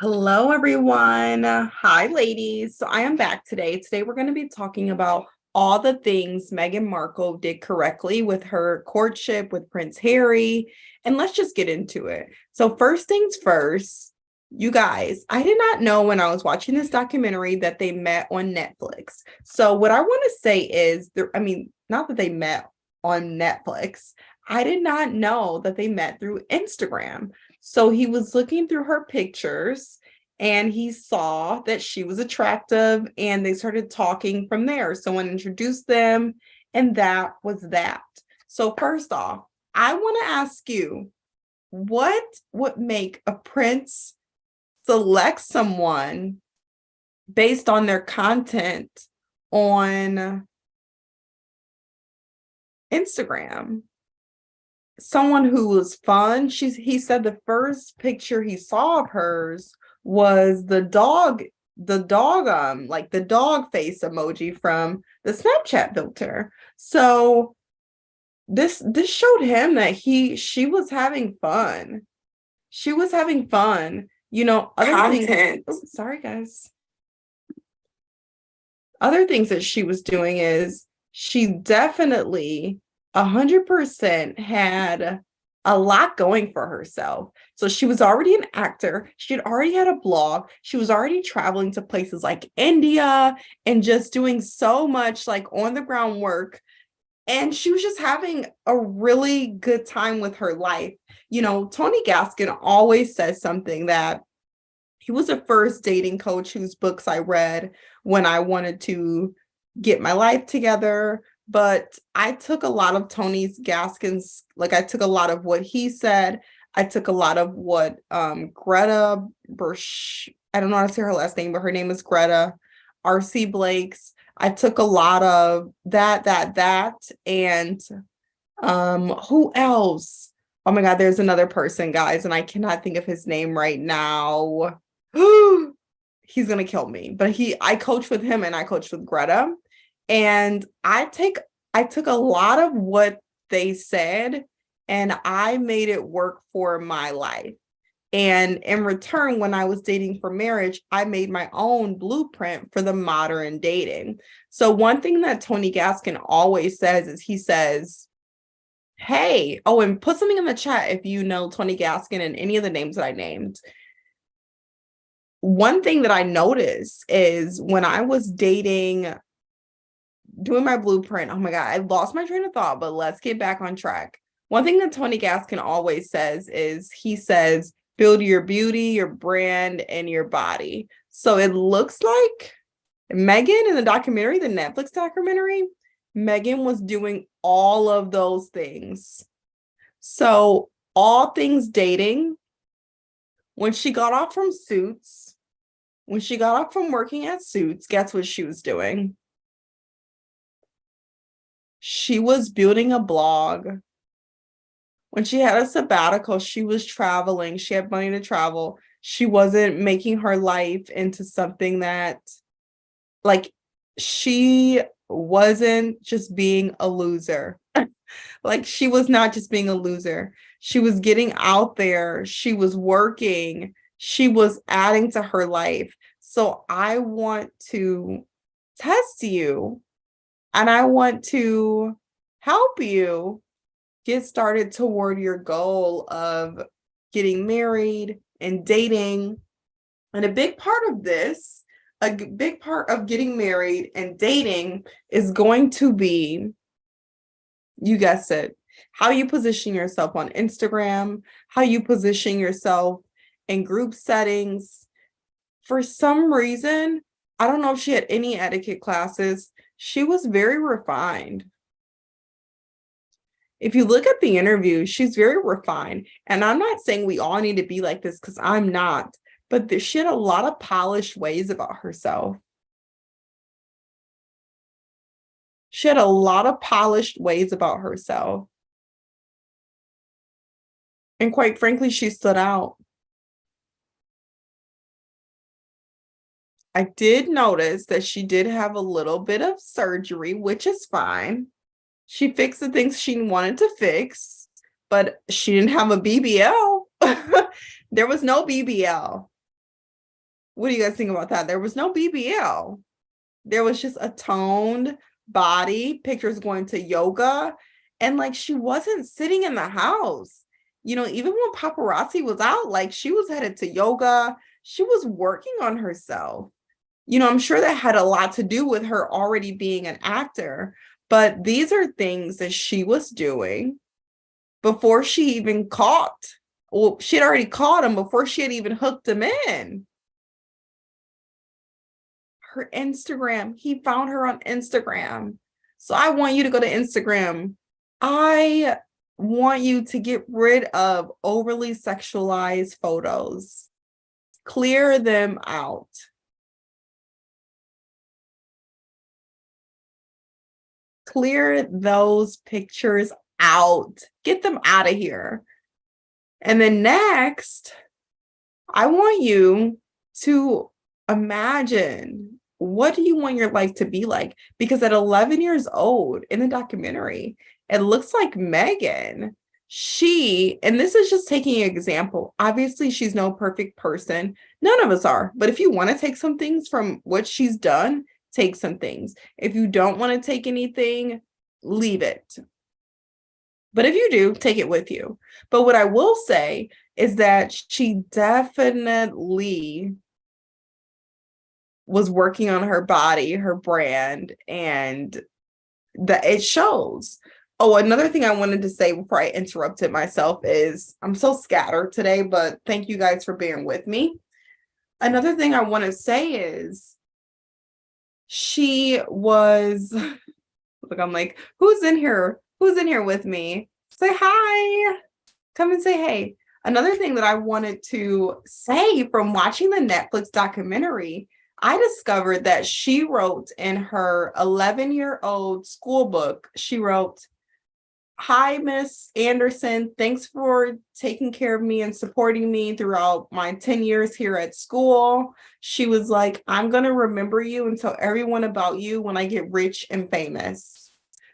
Hello, everyone. Hi, ladies. So I am back today. Today, we're going to be talking about all the things Meghan Markle did correctly with her courtship with Prince Harry. And let's just get into it. So, first things first, you guys, I did not know when I was watching this documentary that they met on Netflix. So, what I want to say is, not that they met on Netflix, I did not know that they met through Instagram. So he was looking through her pictures and he saw that she was attractive and they started talking from there. Someone introduced them and that was that. So first off, I want to ask you, what would make a prince select someone based on their content on Instagram? Someone who was fun. He said the first picture he saw of hers was like the dog face emoji from the Snapchat filter. So this showed him that she was having fun. She was having fun. Other things. Oh, sorry, guys. Other things that she was doing is she definitely 100% had a lot going for herself. So she was already an actor. She had already had a blog. She was already traveling to places like India and just doing so much like on the ground work. And she was just having a really good time with her life. Tony Gaskin always says something that he was a first dating coach whose books I read when I wanted to get my life together. But I took a lot of Tony Gaskin's, like I took a lot of what he said. I took a lot of what Greta Bersh, I don't know how to say her last name, but her name is Greta, R.C. Blake's. I took a lot of that, and who else? Oh my God, there's another person, guys, and I cannot think of his name right now. He's gonna kill me. But I coach with him and I coach with Greta. And I took a lot of what they said and I made it work for my life. And in return, when I was dating for marriage, I made my own blueprint for the modern dating. So one thing that Tony Gaskin always says is he says, hey, oh, and put something in the chat if you know Tony Gaskin and any of the names that I named. One thing that I noticed is when I was dating, doing my blueprint, oh my God, I lost my train of thought, but let's get back on track. One thing that Tony Gaskin always says is he says, build your beauty, your brand, and your body. So it looks like Meghan in the documentary, the Netflix documentary, Meghan was doing all of those things. So all things dating, when she got off from Suits, when she got off from working at Suits, guess what she was doing? She was building a blog. When she had a sabbatical, she was traveling. She had money to travel. She wasn't making her life into something that, like, she wasn't just being a loser. Like, she was not just being a loser. She was getting out there. She was working. She was adding to her life. So I want to test you and I want to help you get started toward your goal of getting married and dating. And a big part of getting married and dating is going to be, you guessed it, how you position yourself on Instagram, how you position yourself in group settings. For some reason, I don't know if she had any etiquette classes. She was very refined. If you look at the interview, she's very refined. And I'm not saying we all need to be like this because I'm not, but she had a lot of polished ways about herself. She had a lot of polished ways about herself. And quite frankly, she stood out. I did notice that she did have a little bit of surgery, which is fine. She fixed the things she wanted to fix, but she didn't have a BBL. There was no BBL. What do you guys think about that? There was no BBL. There was just a toned body, pictures going to yoga, and like she wasn't sitting in the house. Even when paparazzi was out, like she was headed to yoga, she was working on herself. I'm sure that had a lot to do with her already being an actor, but these are things that she was doing before she even caught. Well, she had already caught him before she had even hooked him in. Her Instagram, he found her on Instagram. So I want you to go to Instagram. I want you to get rid of overly sexualized photos. Clear them out. Clear those pictures out. Get them out of here. And then next, I want you to imagine, what do you want your life to be like? Because at 11 years old in the documentary, it looks like Meghan, and this is just taking an example. Obviously, she's no perfect person. None of us are. But if you want to take some things from what she's done, take some things. If you don't want to take anything, leave it. But if you do, take it with you. But what I will say is that she definitely was working on her body, her brand, and that it shows. Oh, another thing I wanted to say before I interrupted myself is I'm so scattered today, but thank you guys for being with me. Another thing I want to say is she was, look, I'm like, who's in here? Who's in here with me? Say hi. Come and say hey. Another thing that I wanted to say from watching the Netflix documentary, I discovered that she wrote in her 11-year-old school book, she wrote, "Hi, Miss Anderson. Thanks for taking care of me and supporting me throughout my 10 years here at school." She was like, "I'm going to remember you and tell everyone about you when I get rich and famous."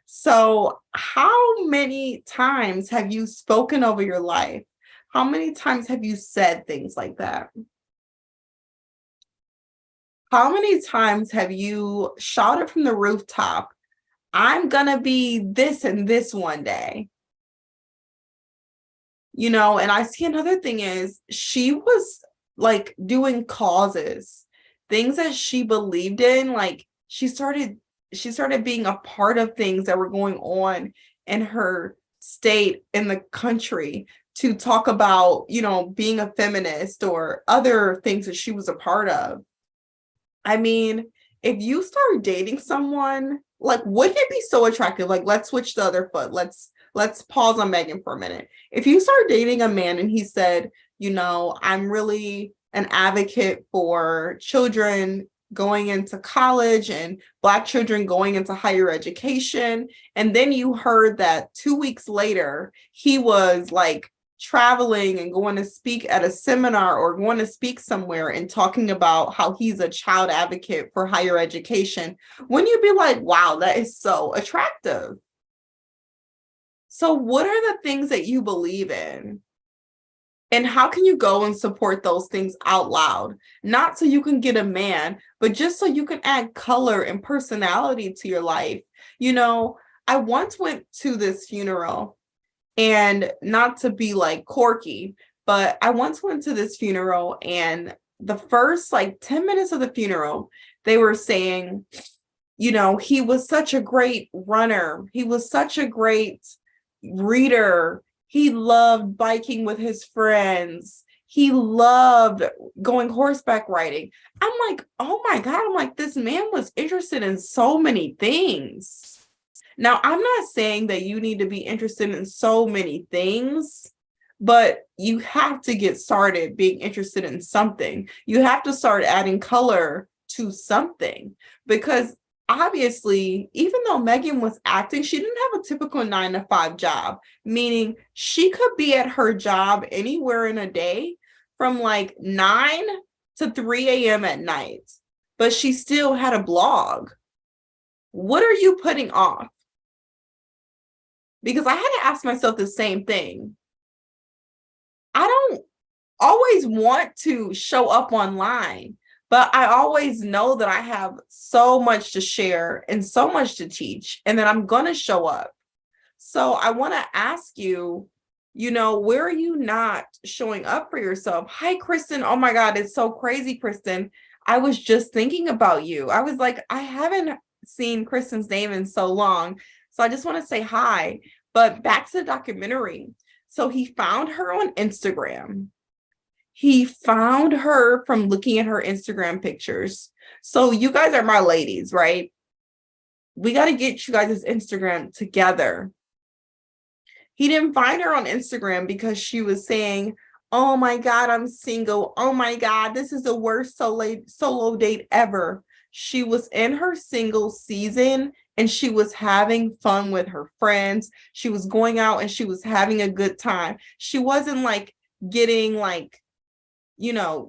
So how many times have you spoken over your life? How many times have you said things like that? How many times have you shouted from the rooftop, "I'm gonna be this and this one day"? And I see another thing is she was like doing causes, things that she believed in, like she started being a part of things that were going on in her state, in the country, to talk about, being a feminist or other things that she was a part of. I mean, if you start dating someone, like, wouldn't it be so attractive? Like, let's switch the other foot. Let's pause on Meghan for a minute. If you start dating a man and he said, "I'm really an advocate for children going into college and Black children going into higher education," and then you heard that 2 weeks later he was like traveling and going to speak at a seminar or going to speak somewhere and talking about how he's a child advocate for higher education, wouldn't you be like, wow, that is so attractive? So what are the things that you believe in? And how can you go and support those things out loud? Not so you can get a man, but just so you can add color and personality to your life. I once went to this funeral, and not to be like quirky, but I once went to this funeral, and the first like 10 minutes of the funeral, they were saying, he was such a great runner. He was such a great reader. He loved biking with his friends. He loved going horseback riding. I'm like, oh my God. I'm like, this man was interested in so many things. Now, I'm not saying that you need to be interested in so many things, but you have to get started being interested in something. You have to start adding color to something, because obviously, even though Meghan was acting, she didn't have a typical 9-to-5 job, meaning she could be at her job anywhere in a day from like 9 to 3 a.m. at night, but she still had a blog. What are you putting off? Because I had to ask myself the same thing. I don't always want to show up online, But I always know that I have so much to share and so much to teach, and that I'm going to show up. So I want to ask you, where are you not showing up for yourself? Hi, Kristen. Oh my God, it's so crazy, Kristen. I was just thinking about you. I was like, I haven't seen Kristen's name in so long. So I just want to say hi. But back to the documentary. So he found her on Instagram. He found her from looking at her Instagram pictures. So you guys are my ladies, right? We got to get you guys' Instagram together. He didn't find her on Instagram because she was saying, oh my God, I'm single. Oh my God, this is the worst solo date ever. She was in her single season and she was having fun with her friends. She was going out and she was having a good time. She wasn't like getting like,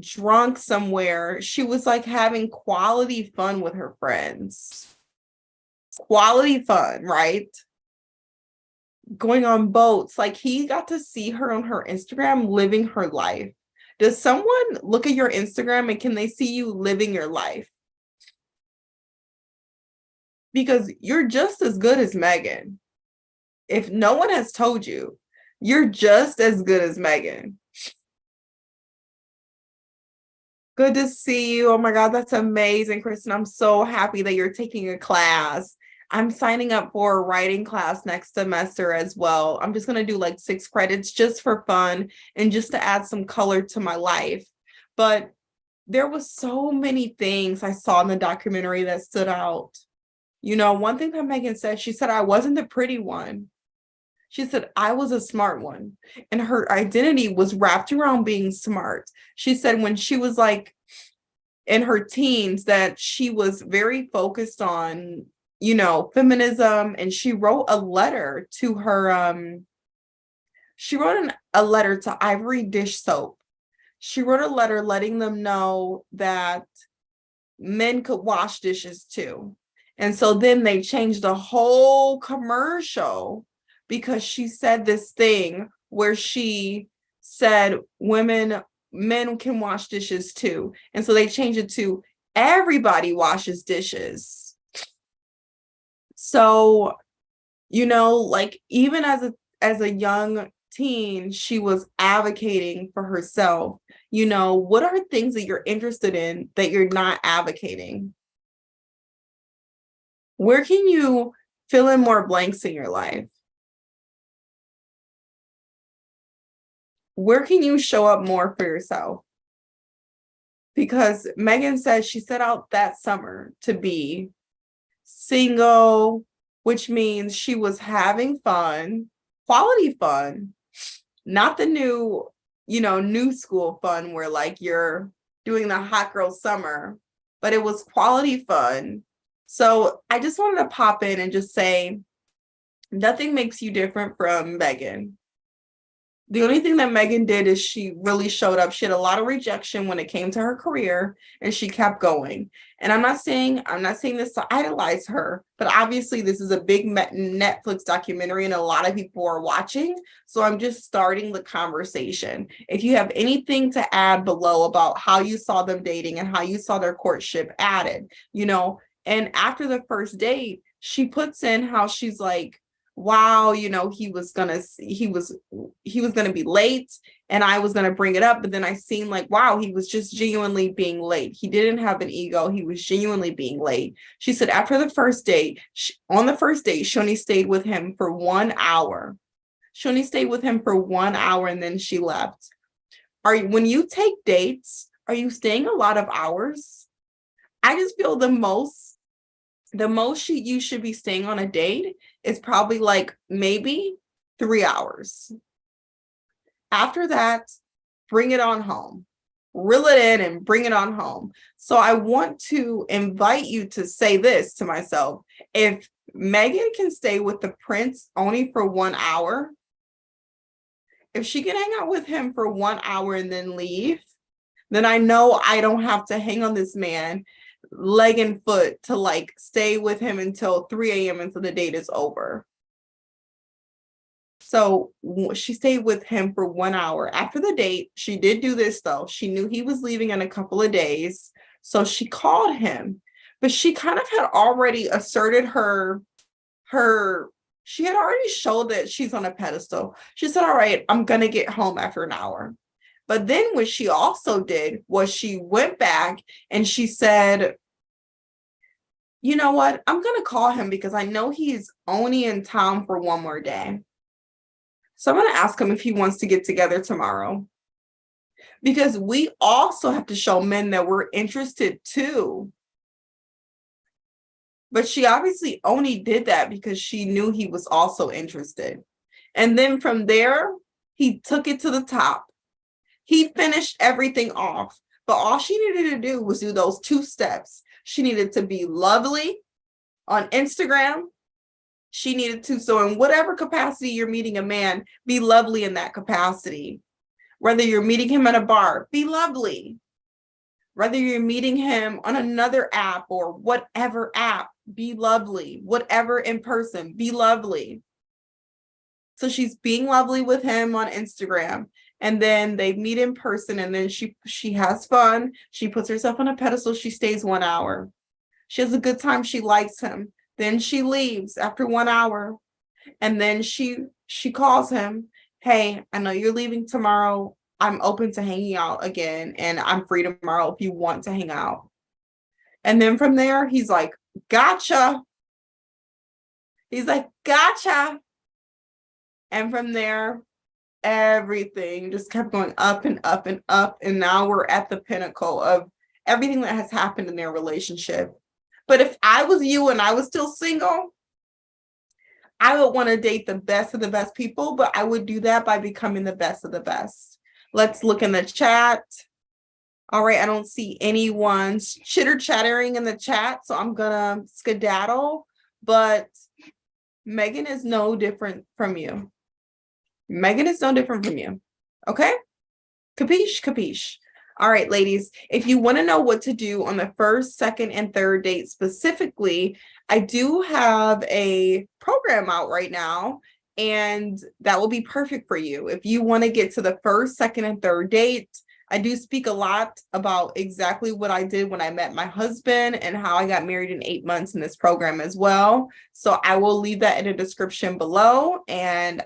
drunk somewhere. She was like having quality fun with her friends. Quality fun, right? Going on boats. Like, he got to see her on her Instagram living her life. Does someone look at your Instagram and can they see you living your life? Because you're just as good as Meghan. If no one has told you, you're just as good as Meghan. Good to see you. Oh my God, that's amazing, Kristen. I'm so happy that you're taking a class. I'm signing up for a writing class next semester as well. I'm just going to do like 6 credits just for fun and just to add some color to my life. But there was so many things I saw in the documentary that stood out. One thing that Meghan said, she said, I wasn't the pretty one. She said, I was a smart one. And her identity was wrapped around being smart. She said when she was like in her teens that she was very focused on, feminism. And she wrote a letter to her, a letter to Ivory Dish Soap. She wrote a letter letting them know that men could wash dishes too. And so then they changed the whole commercial because she said this thing where she said men can wash dishes too. And so they changed it to everybody washes dishes. So, like even as a young teen, she was advocating for herself. What are things that you're interested in that you're not advocating? Where can you fill in more blanks in your life? Where can you show up more for yourself? Because Meghan said she set out that summer to be single, which means she was having fun, quality fun, not the new school fun where like you're doing the hot girl summer, but it was quality fun. So I just wanted to pop in and just say, nothing makes you different from Meghan. The only thing that Meghan did is she really showed up. She had a lot of rejection when it came to her career, and she kept going. And I'm not saying this to idolize her, but obviously this is a big Netflix documentary and a lot of people are watching. So I'm just starting the conversation. If you have anything to add below about how you saw them dating and how you saw their courtship, add it, And after the first date, she puts in how she's like, wow, he was gonna be late and I was gonna bring it up, but then I seen like, wow, he was just genuinely being late. He didn't have an ego. He was genuinely being late. She said after the first date, on the first date, she only stayed with him for 1 hour. She only stayed with him for 1 hour and then she left. When you take dates, are you staying a lot of hours? I just feel the most you should be staying on a date is probably like maybe 3 hours. After that, bring it on home. Reel it in and bring it on home. So I want to invite you to say this to myself. If Meghan can stay with the prince only for 1 hour, if she can hang out with him for 1 hour and then leave, then I know I don't have to hang on this man leg and foot to like stay with him until 3 a.m. until the date is over. So she stayed with him for 1 hour. After the date, she did do this though. She knew he was leaving in a couple of days. So she called him, but she kind of had already asserted she had already showed that she's on a pedestal. She said, all right, I'm going to get home after an hour. But then what she also did was she went back and she said, you know what? I'm going to call him because I know he's only in town for one more day. So I'm going to ask him if he wants to get together tomorrow. Because we also have to show men that we're interested too. But she obviously only did that because she knew he was also interested. And then from there, he took it to the top. He finished everything off. But all she needed to do was do those 2 steps. She needed to be lovely on Instagram. She needed to, so in whatever capacity you're meeting a man, be lovely in that capacity. Whether you're meeting him at a bar, be lovely. Whether you're meeting him on another app or whatever app, be lovely. Whatever in person, be lovely. So she's being lovely with him on Instagram. And then they meet in person, and then she has fun. She puts herself on a pedestal. She stays 1 hour. She has a good time. She likes him. Then she leaves after 1 hour. And then she calls him. Hey, I know you're leaving tomorrow. I'm open to hanging out again, and I'm free tomorrow if you want to hang out. And then from there, he's like, gotcha. He's like, gotcha. And from there, everything just kept going up and up and up. And now we're at the pinnacle of everything that has happened in their relationship. But if I was you and I was still single, I would want to date the best of the best people, but I would do that by becoming the best of the best. Let's look in the chat. All right, I don't see anyone chitter-chattering in the chat, so I'm gonna skedaddle. But Meghan is no different from you. Meghan is no different from you. Okay? Capiche? Capiche. All right, ladies, if you want to know what to do on the first, second, and third date specifically, I do have a program out right now, and that will be perfect for you. If you want to get to the first, second, and third date, I do speak a lot about exactly what I did when I met my husband and how I got married in 8 months in this program as well. So I will leave that in the description below, and